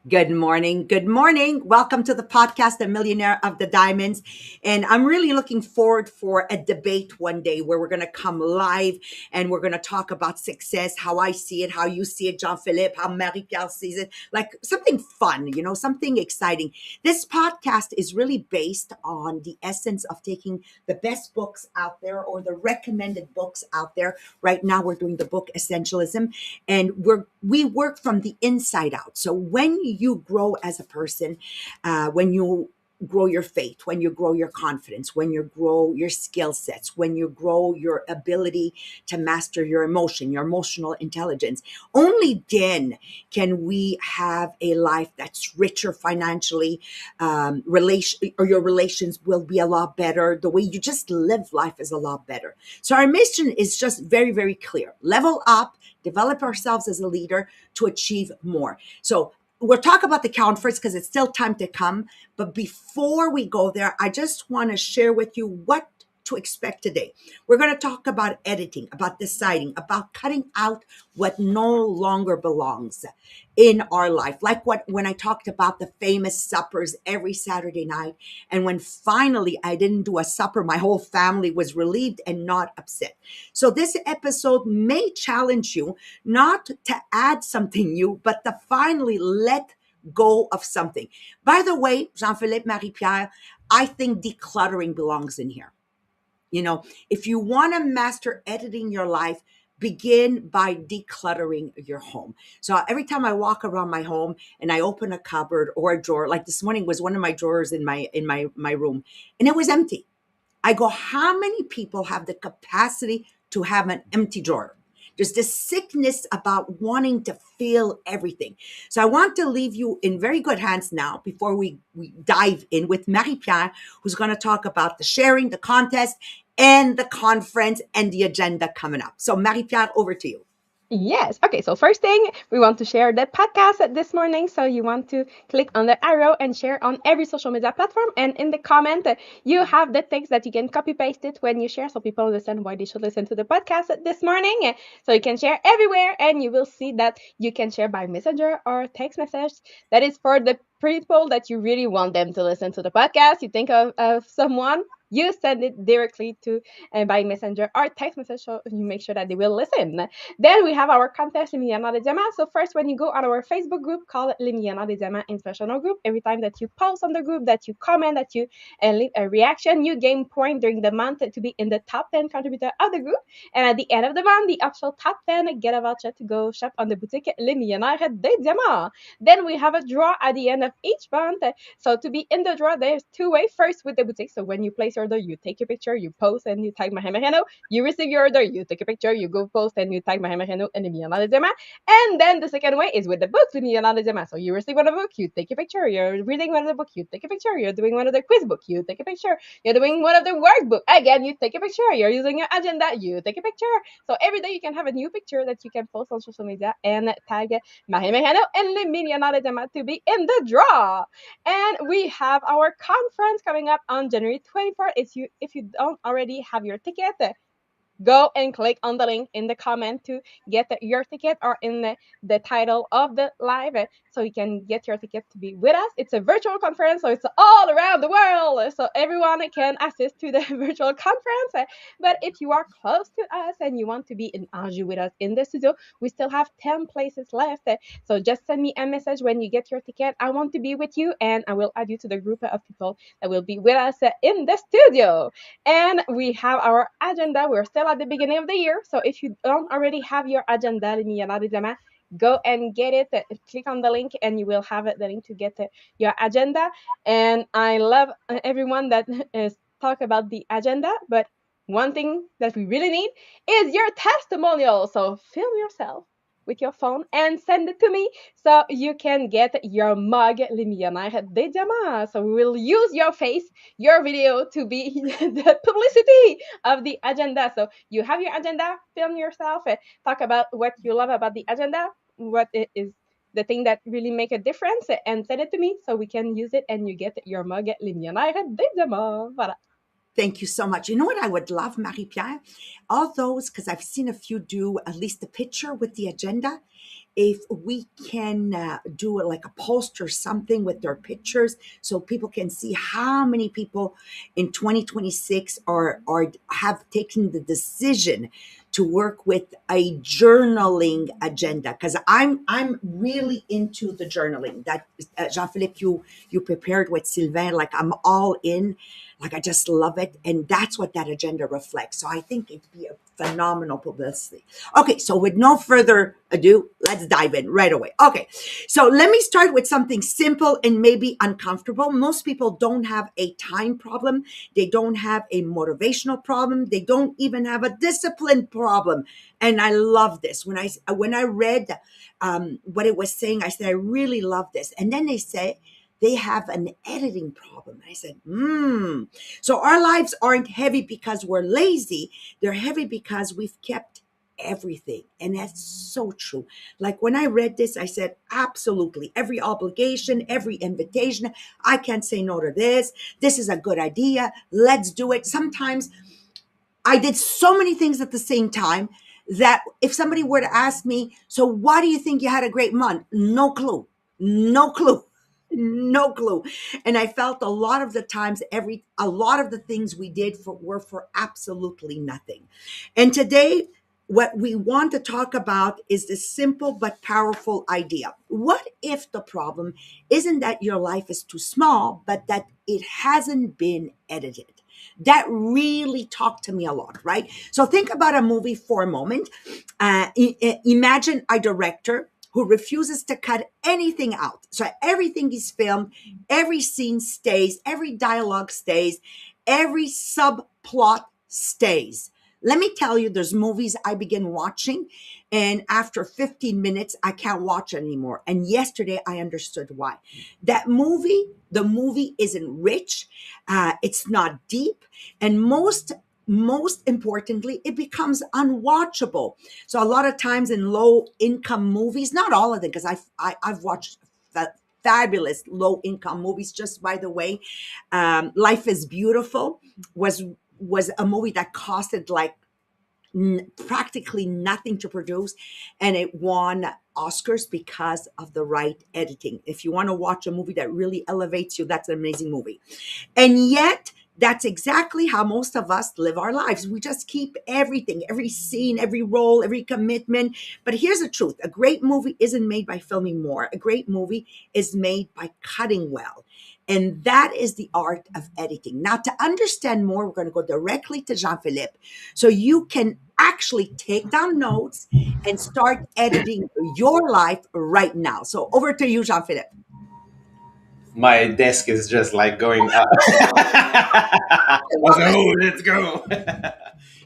Good morning. Good morning. Welcome to the podcast, The Millionaire of the Diamonds. And I'm really looking forward for a debate one day where we're going to come live and we're going to talk about success, how I see it, how you see it, Jean-Philippe, how Marie-Pierre sees it, like something fun, something exciting. This podcast is really based on the essence of taking the best books out there or the recommended books out there. Right now, we're doing the book Essentialism, and we work from the inside out. So when you grow as a person, when you grow your faith, when you grow your confidence, when you grow your skill sets, when you grow your ability to master your emotion, your emotional intelligence, only then can we have a life that's richer financially. Your relations will be a lot better. The way you just live life is a lot better. So our mission is just very, very clear: level up, develop ourselves as a leader to achieve more. So we'll talk about the conference because it's still time to come. But before we go there, I just want to share with you what to expect today. We're going to talk about editing, about deciding, about cutting out what no longer belongs in our life. Like when I talked about the famous suppers every Saturday night, and when finally I didn't do a supper, my whole family was relieved and not upset. So this episode may challenge you not to add something new, but to finally let go of something. By the way, Jean-Philippe, Marie-Pierre, I think decluttering belongs in here. If you want to master editing your life, begin by decluttering your home. So every time I walk around my home and I open a cupboard or a drawer, like this morning was one of my drawers in my room, and it was empty. I go, how many people have the capacity to have an empty drawer? There's this sickness about wanting to fill everything. So I want to leave you in very good hands now before we dive in with Marie-Pierre, who's going to talk about the sharing, the contest, and the conference and the agenda coming up. So Marie-Pierre, over to you. Yes. Okay. So first thing, we want to share the podcast this morning. So you want to click on the arrow and share on every social media platform. And in the comment, you have the things that you can copy paste it when you share, so people understand why they should listen to the podcast this morning. So you can share everywhere, and you will see that you can share by messenger or text message. That is for the people that you really want them to listen to the podcast. You think of someone. You send it directly to by messenger or text message, so you make sure that they will listen. Then we have our contest, Les Millionnaires des Diamants. So first, when you go on our Facebook group called Les Millionnaires des Diamants Inspirational Group, every time that you post on the group, that you comment, that you leave a reaction, you gain point during the month to be in the top 10 contributor of the group. And at the end of the month, the official top 10 get a voucher to go shop on the boutique Les Millionnaires des Diamants. Then we have a draw at the end of each month. So to be in the draw, there's two ways. First, with the boutique. So when you place your order, you take your picture, you post, and you tag Marie Mariano. You receive your order, you take a picture, you go post, and you tag Marie Mariano and Les Millionnaires des Diamants. And then the second way is with the books, Les Millionnaires des Diamants. So you receive one of the book, you take a picture. You're reading one of the book, you take a picture. You're doing one of the quiz book, you take a picture. You're doing one of the workbook, again, you take a picture. You're using your agenda, you take a picture. So every day you can have a new picture that you can post on social media and tag Marie Mariano and Les Millionnaires des Diamants to be in the draw. And we have our conference coming up on January 24th. If you don't already have your ticket, go and click on the link in the comment to get your ticket, or in the title of the live, so you can get your ticket to be with us. It's a virtual conference, so it's all around the world, so everyone can access to the virtual conference. But if you are close to us and you want to be in Anjou with us in the studio, we still have 10 places left. So just send me a message when you get your ticket. I want to be with you, and I will add you to the group of people that will be with us in the studio. And we have our agenda. We're still at the beginning of the year. So if you don't already have your agenda, Les Millionnaires des Diamants, go and get it. Click on the link and you will have the link to get your agenda. And I love everyone that is talk about the agenda, but one thing that we really need is your testimonial. So film yourself with your phone and send it to me so you can get your mug Les Millionnaires des Diamants. So we will use your face, your video to be the publicity of the agenda. So you have your agenda, film yourself, talk about what you love about the agenda, what it is the thing that really make a difference, and send it to me so we can use it and you get your mug Les Millionnaires des Diamants. Voilà. Thank you so much. You know what I would love, Marie-Pierre? All those, because I've seen a few do at least the picture with the agenda. if we can do it like a post or something with their pictures so people can see how many people in 2026 are have taken the decision to work with a journaling agenda, because I'm really into the journaling that Jean-Philippe, you prepared with Sylvain. Like, I'm all in. Like, I just love it, and that's what that agenda reflects. So I think it'd be a phenomenal publicity. Okay, so with no further ado, let's dive in right away. Okay, so let me start with something simple and maybe uncomfortable. Most people don't have a time problem, they don't have a motivational problem, they don't even have a discipline problem. And I love this. When I read what it was saying, I said, I really love this. And then they say they have an editing problem. I said, So our lives aren't heavy because we're lazy. They're heavy because we've kept everything. And that's so true. Like, when I read this, I said, absolutely. Every obligation, every invitation, I can't say no to this. This is a good idea. Let's do it. Sometimes I did so many things at the same time that if somebody were to ask me, so why do you think you had a great month? No clue. No clue. No clue. And I felt a lot of the times, a lot of the things we did were for absolutely nothing. And today, what we want to talk about is this simple but powerful idea. What if the problem isn't that your life is too small, but that it hasn't been edited? That really talked to me a lot, right? So think about a movie for a moment. Imagine a director who refuses to cut anything out. So everything is filmed, every scene stays, every dialogue stays, every subplot stays. Let me tell you, there's movies I begin watching, and after 15 minutes, I can't watch anymore. And yesterday, I understood why. The movie isn't rich, it's not deep, and most importantly, it becomes unwatchable. So a lot of times in low income movies, not all of them, because I've watched fabulous low income movies. Just by the way, Life is Beautiful was was a movie that costed like practically nothing to produce, and it won Oscars because of the right editing. If you want to watch a movie that really elevates you, that's an amazing movie. And yet, that's exactly how most of us live our lives. We just keep everything, every scene, every role, every commitment. But here's the truth: a great movie isn't made by filming more, a great movie is made by cutting well. And that is the art of editing. Now, to understand more, we're going to go directly to Jean Philippe so you can actually take down notes and start editing your life right now. So, over to you, Jean Philippe. My desk is just like going up. I was like, oh, let's go.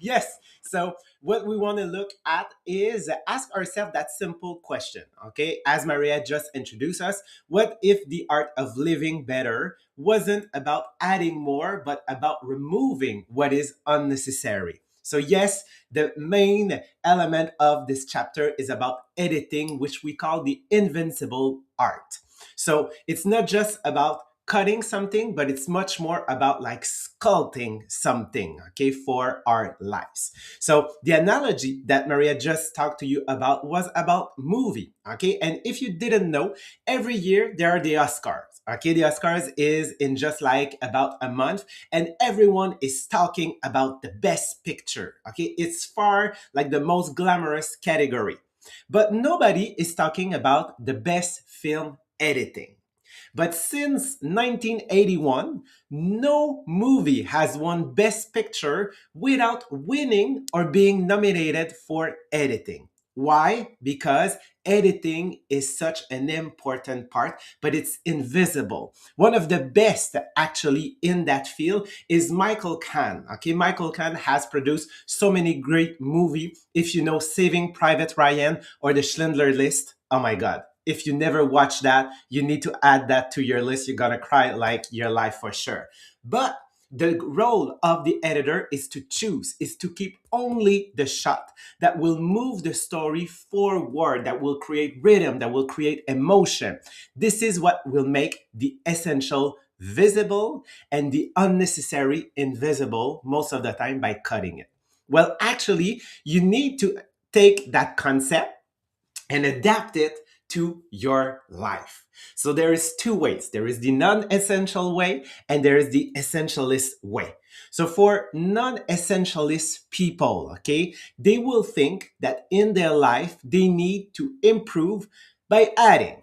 Yes. So, what we want to look at is ask ourselves that simple question. Okay. As Maria just introduced us, what if the art of living better wasn't about adding more, but about removing what is unnecessary? So, yes, the main element of this chapter is about editing, which we call the invincible art. So it's not just about cutting something, but it's much more about like sculpting something, okay, for our lives. So the analogy that Maria just talked to you about was about movie, okay? And if you didn't know, every year there are the Oscars. Okay, the Oscars is in just like about a month, and everyone is talking about the best picture. Okay, it's far like the most glamorous category. But nobody is talking about the best film editing. But since 1981, no movie has won Best Picture without winning or being nominated for editing. Why? Because editing is such an important part, but it's invisible. One of the best actually in that field is Michael Kahn. Okay, Michael Kahn has produced so many great movies. If you know Saving Private Ryan or The Schindler List, oh my God. If you never watched that, you need to add that to your list. You're gonna cry like your life for sure. But the role of the editor is to choose, is to keep only the shot that will move the story forward, that will create rhythm, that will create emotion. This is what will make the essential visible and the unnecessary invisible most of the time by cutting it. Well, actually, you need to take that concept and adapt it to your life. So there is two ways. There is the non-essential way and there is the essentialist way. So for non-essentialist people, okay, they will think that in their life they need to improve by adding,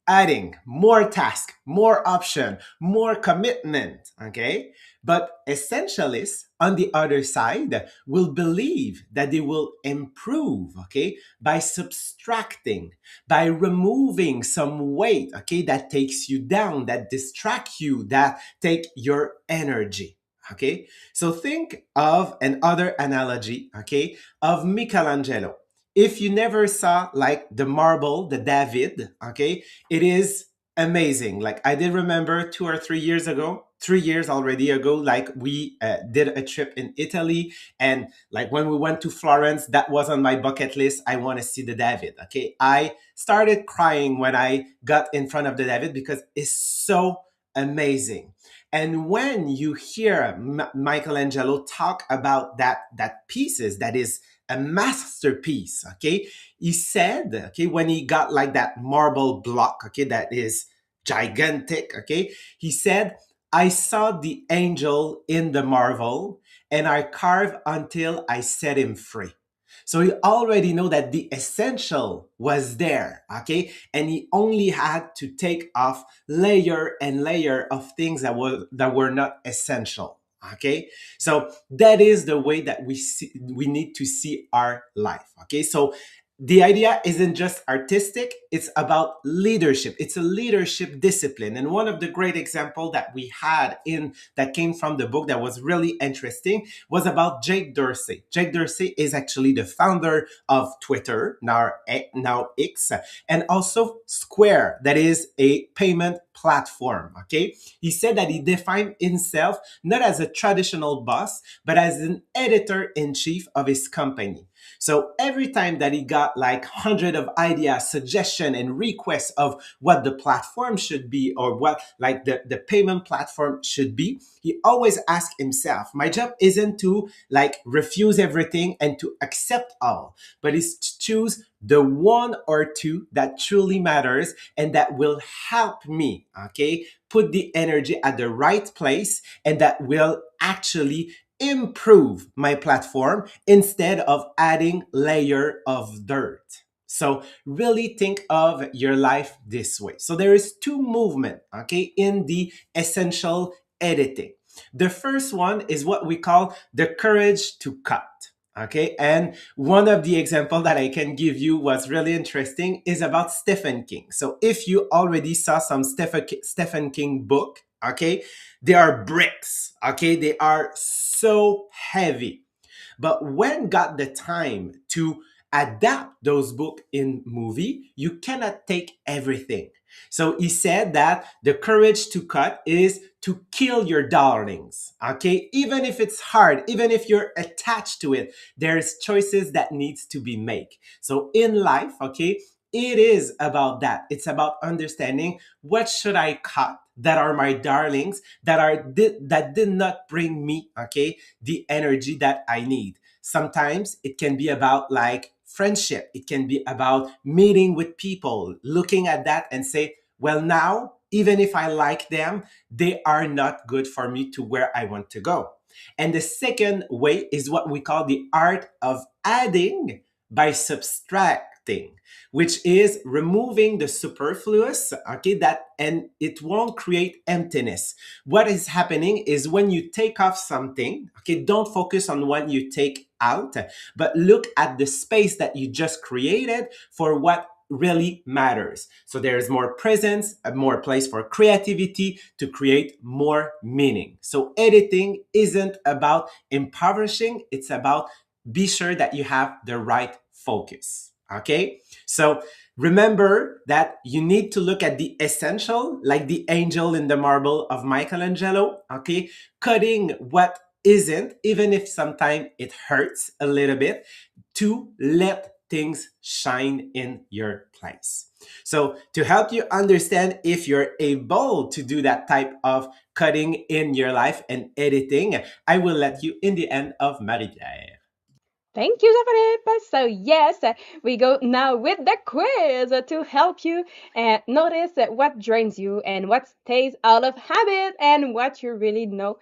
adding more task, more option, more commitment, okay? But essentialists on the other side will believe that they will improve, okay, by subtracting, by removing some weight, okay, that takes you down, that distract you, that take your energy. Okay, so think of another analogy, okay, of Michelangelo. If you never saw like the marble, the David, okay, it is amazing. Like I did remember 2 or 3 years ago, 3 years already ago, like we did a trip in Italy. And like when we went to Florence, that was on my bucket list. I want to see the David. Okay. I started crying when I got in front of the David because it's so amazing. And when you hear Michelangelo talk about that pieces, that is a masterpiece, okay, he said, okay, when he got like that marble block, okay, that is gigantic, okay, he said, I saw the angel in the marvel and I carved until I set him free. So he already know that the essential was there, okay, and he only had to take off layer and layer of things that were not essential. Okay, so that is the way that we need to see our life. Okay, so the idea isn't just artistic, it's about leadership. It's a leadership discipline. And one of the great example that we had in that came from the book that was really interesting was about Jake Dorsey. Jake Dorsey is actually the founder of Twitter, now X, and also Square, that is a payment platform. Okay, he said that he defined himself not as a traditional boss, but as an editor in chief of his company. So every time that he got like hundred of ideas, suggestion, and requests of what the platform should be or what like the payment platform should be, he always asked himself, my job isn't to like refuse everything and to accept all, but is to choose the one or two that truly matters and that will help me, okay, put the energy at the right place and that will actually improve my platform instead of adding layer of dirt. So really think of your life this way. So there is two movement, okay, in the essential editing. The first one is what we call the courage to cut. Okay, and one of the example that I can give you was really interesting is about Stephen King. So if you already saw some Stephen King book, okay, they are bricks, okay, they are so heavy. But when got the time to adapt those books in movie, you cannot take everything. So he said that the courage to cut is to kill your darlings. Okay, even if it's hard, even if you're attached to it, there's choices that needs to be made. So in life, okay, it is about that. It's about understanding what should I cut that are my darlings that did not bring me, okay, the energy that I need. Sometimes it can be about like friendship. It can be about meeting with people, looking at that and say, well, now, even if I like them, they are not good for me to where I want to go. And the second way is what we call the art of adding by subtracting, which is removing the superfluous, okay, that and it won't create emptiness. What is happening is when you take off something, okay, don't focus on what you take out, but look at the space that you just created for what really matters. So there's more presence, more place for creativity to create more meaning. So editing isn't about impoverishing, it's about be sure that you have the right focus. Okay? So remember that you need to look at the essential, like the angel in the marble of Michelangelo, okay? Cutting what isn't, even if sometimes it hurts a little bit, to let things shine in your place. So to help you understand if you're able to do that type of cutting in your life and editing, I will let you in the end of Marie-Pierre. Thank you, Jean-Philippe. So yes, we go now with the quiz to help you notice what drains you and what stays out of habit and what you really know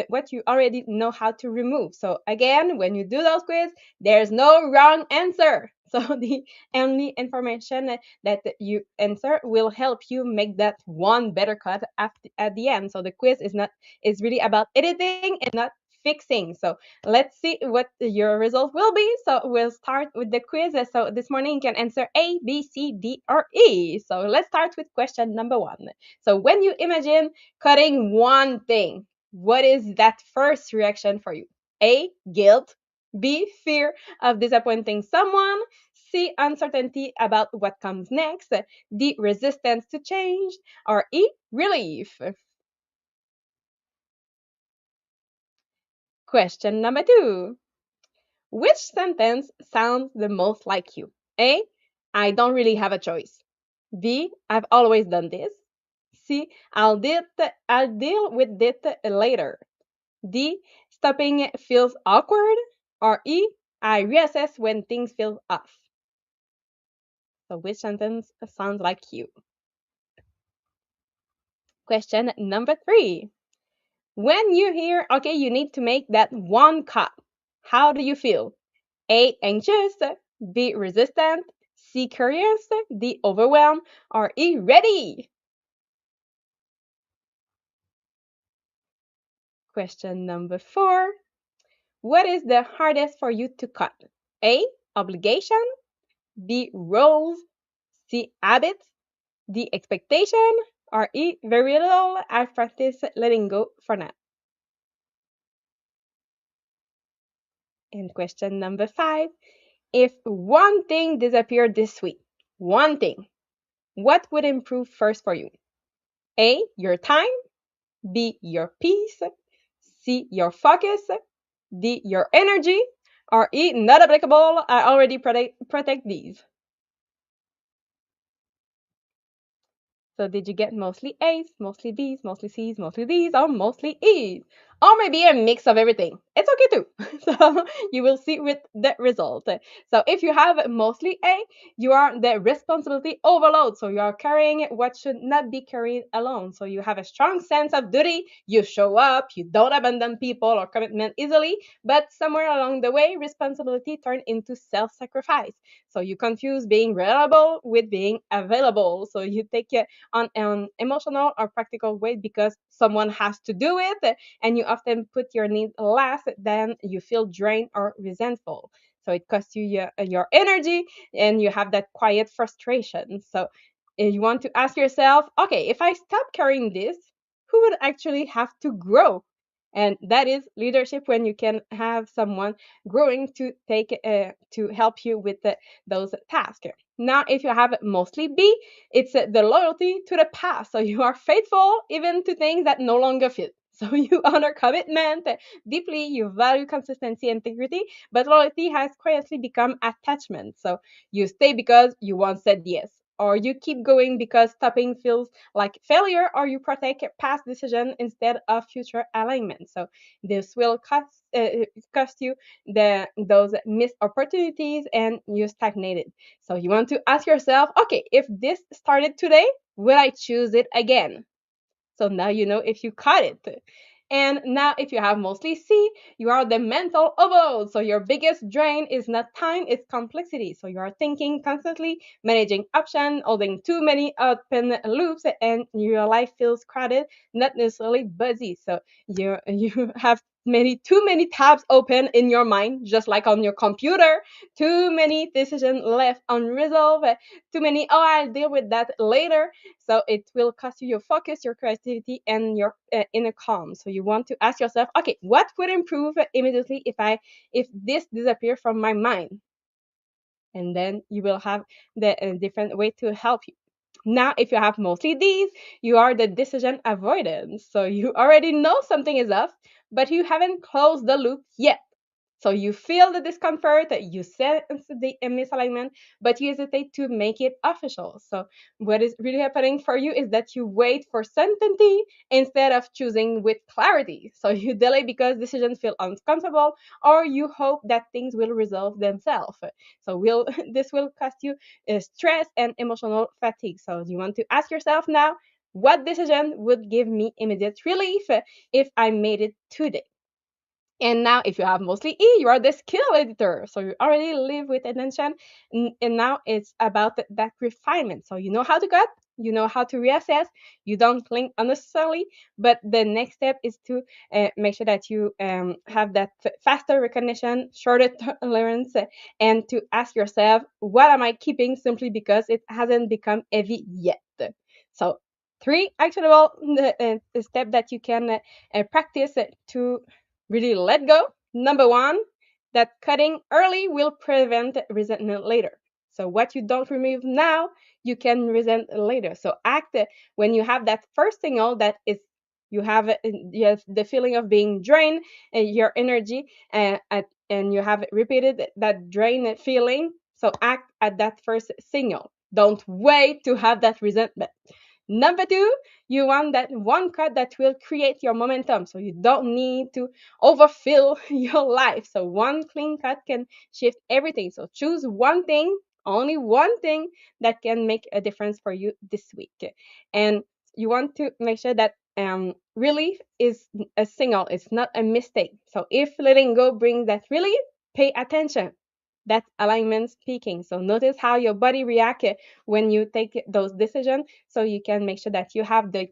what you already know how to remove. So again, when you do those quiz, there's no wrong answer. So the only information that you answer will help you make that one better cut at the end. So the quiz is really about editing and not fixing. So let's see what your result will be. So we'll start with the quiz. So this morning you can answer A, B, C, D, or E. So let's start with question number 1. So when you imagine cutting one thing, what is that first reaction for you? A, guilt. B, fear of disappointing someone. C, uncertainty about what comes next. D, resistance to change. Or E, relief. Question number 2. Which sentence sounds the most like you? A, I don't really have a choice. B, I've always done this. C, I'll deal with it later. D, stopping feels awkward. Or E, I reassess when things feel off. So which sentence sounds like you? Question number 3. When you hear, okay, you need to make that one cut, how do you feel? A, anxious. B, resistant. C, curious. D, overwhelmed. Or E, ready. Question number 4. What is the hardest for you to cut? A, obligation. B, roles. C, habits. D, expectation. Or E, very little. I've practiced letting go for now. And question number 5. If one thing disappeared this week, one thing, what would improve first for you? A, your time. B, your peace. C, your focus. D, your energy. Or E, not applicable. I already protect these. So did you get mostly A's, mostly B's, mostly C's, mostly D's, or mostly E's? Or maybe a mix of everything. It's okay too. So you will see with the result. So if you have mostly A, you are the responsibility overload. So you are carrying what should not be carried alone. So you have a strong sense of duty. You show up. You don't abandon people or commitment easily. But somewhere along the way, responsibility turned into self-sacrifice. So you confuse being reliable with being available. So you take on an emotional or practical way because someone has to do it, and you often put your needs last, then you feel drained or resentful. So it costs you your energy, and you have that quiet frustration. So you want to ask yourself, okay, if I stop carrying this, who would actually have to grow? And that is leadership, when you can have someone growing to take to help you with those tasks. Now, if you have mostly B, it's the loyalty to the past. So you are faithful even to things that no longer fit. So you honor commitment deeply, you value consistency and integrity, but loyalty has quietly become attachment. So you stay because you once said yes, or you keep going because stopping feels like failure, or you protect past decision instead of future alignment. So this will cost you those missed opportunities, and you stagnated. So you want to ask yourself, okay, if this started today, would I choose it again? So now you know if you cut it. And now, if you have mostly C, you are the mental overload. So your biggest drain is not time, it's complexity. So you are thinking constantly, managing options, holding too many open loops, and your life feels crowded, not necessarily busy. So you have too many tabs open in your mind, just like on your computer. Too many decisions left unresolved. Too many, oh, I'll deal with that later. So it will cost you your focus, your creativity, and your inner calm. So you want to ask yourself, okay, what would improve immediately if this disappear from my mind? And then you will have the different way to help you. Now, if you have mostly these, you are the decision avoidance. So you already know something is off, but you haven't closed the loop yet. So you feel the discomfort, you sense the misalignment, but you hesitate to make it official. So what is really happening for you is that you wait for certainty instead of choosing with clarity. So you delay because decisions feel uncomfortable, or you hope that things will resolve themselves. So will this will cost you stress and emotional fatigue. So you want to ask yourself now, what decision would give me immediate relief if I made it today? And now, if you have mostly E, you are the skill editor. So you already live with intention. And now it's about that refinement. So you know how to cut, you know how to reassess, you don't cling unnecessarily. But the next step is to make sure that you have that faster recognition, shorter tolerance, and to ask yourself, what am I keeping simply because it hasn't become heavy yet? So, three actionable steps that you can practice to really let go. Number one, that cutting early will prevent resentment later. So what you don't remove now, you can resent later. So act when you have that first signal that is you have the feeling of being drained, your energy, and you have repeated that drain feeling. So act at that first signal. Don't wait to have that resentment. Number two, you want that one cut that will create your momentum. So you don't need to overfill your life. So one clean cut can shift everything. So choose one thing, only one thing that can make a difference for you this week. And you want to make sure that relief is a signal, it's not a mistake. So if letting go brings that relief, pay attention. That's alignment speaking. So notice how your body reacts when you take those decisions, so you can make sure that you have the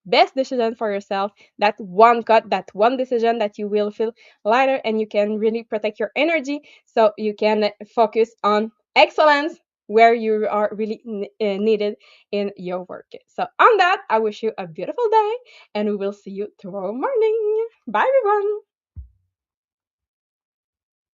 best decision for yourself, that one cut, that one decision that you will feel lighter, and you can really protect your energy so you can focus on excellence where you are really needed in your work. So on that, I wish you a beautiful day, and we will see you tomorrow morning. Bye everyone.